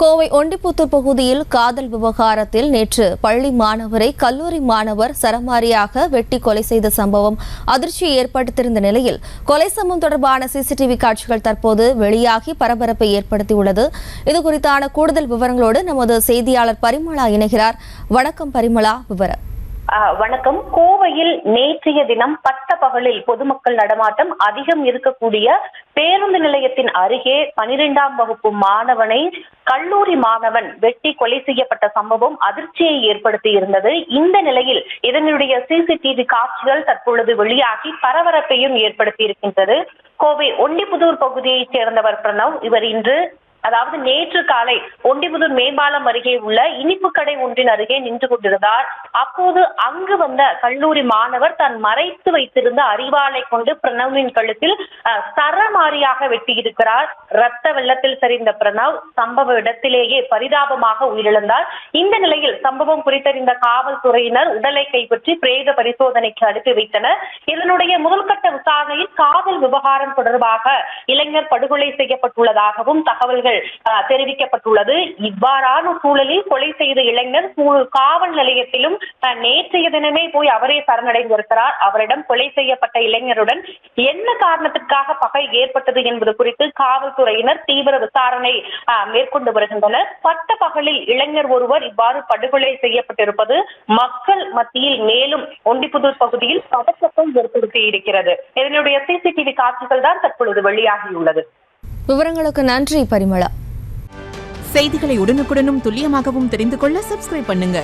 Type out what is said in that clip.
கோவை ஒண்டிப்புத்தூர் பகுதியில் காதல் விவகாரத்தில் நேற்று பள்ளி மாணவரை கல்லூரி மாணவர் சரமாரியாக வெட்டி கொலை செய்த சம்பவம் அதிர்ச்சியை ஏற்படுத்தியிருந்த நிலையில் கொலை சம்பவம் தொடர்பான சிசிடிவி காட்சிகள் தற்போது வெளியாகி பரபரப்பை ஏற்படுத்தியுள்ளது. இதுகுறித்தான கூடுதல் விவரங்களோடு நமது செய்தியாளர் பரிமளா இணைகிறார். வணக்கம் பரிமளா, விவரம். வணக்கம். கோவையில் நேற்றைய தினம் பட்ட பகலில் பொதுமக்கள் நடமாட்டம் அதிகம் இருக்கக்கூடிய பேருந்து நிலையத்தின் அருகே 12ஆம் வகுப்பு மாணவனை கல்லூரி மாணவன் வெட்டி கொலை செய்யப்பட்ட சம்பவம் அதிர்ச்சியை ஏற்படுத்தி இருந்தது. இந்த நிலையில் இதனுடைய சிசிடிவி காட்சிகள் தற்பொழுது வெளியாகி பரபரப்பையும் ஏற்படுத்தி இருக்கின்றது. கோவை ஒண்டிப்புதூர் பகுதியைச் சேர்ந்தவர் பிரணவ். இவர் நேற்று காலை ஒண்டிப்புதூர் மேம்பாலம் அருகே உள்ள இனிப்பு கடை ஒன்றின் அருகே நின்று கொண்டிருந்தார். அப்போது அங்கு வந்த கல்லூரி மாணவர் தான் மறைத்து வைத்திருந்த அரிவாளை கொண்டு பிரணவின் கழுத்தில் சரமாரியாக வெட்டியிருக்கிறார். ரத்த வெள்ளத்தில் சரிந்த பிரணவ் சம்பவ இடத்திலேயே பரிதாபமாக உயிரிழந்தார். இந்த நிலையில் சம்பவம் குறித்தறிந்த காவல்துறையினர் உடலை கைப்பற்றி பிரேத பரிசோதனைக்கு அனுப்பி வைத்தனர். இதனுடைய முதல்கட்ட விசாரணையில் காதல் விவகாரம் தொடர்பாக இளைஞர் படுகொலை செய்யப்பட்டுள்ளதாகவும் தகவல்கள் தெரிவிக்கப்பட்டுள்ளது. இவ்வாறான சூழலில் கொலை செய்த இளைஞர் காவல் நிலையத்திலும் நேற்றைய தினமே போய் அவரே சரணடைந்திருக்கிறார். அவரிடம் கொலை செய்யப்பட்ட இளைஞருடன் என்ன காரணத்திற்காக பகை ஏற்பட்டது என்பது குறித்து காவல்துறையினர் தீவிர விசாரணை மேற்கொண்டு வருகின்றனர். பட்ட பகலில் இளைஞர் ஒருவர் இவ்வாறு படுகொலை செய்யப்பட்டிருப்பது மக்கள் மத்தியில் மேலும் ஒண்டிப்புதூர் பகுதியில் பதற்றத்தை ஏற்படுத்தி இருக்கிறது. இதனுடைய சிசிடிவி காட்சிகள் தான் தற்பொழுது வெளியாகியுள்ளது. விவரங்களுக்கு நன்றி பரிமளா. செய்திகளை உடனுக்குடனும் துல்லியமாகவும் தெரிந்து கொள்ள சப்ஸ்கிரைப் பண்ணுங்க.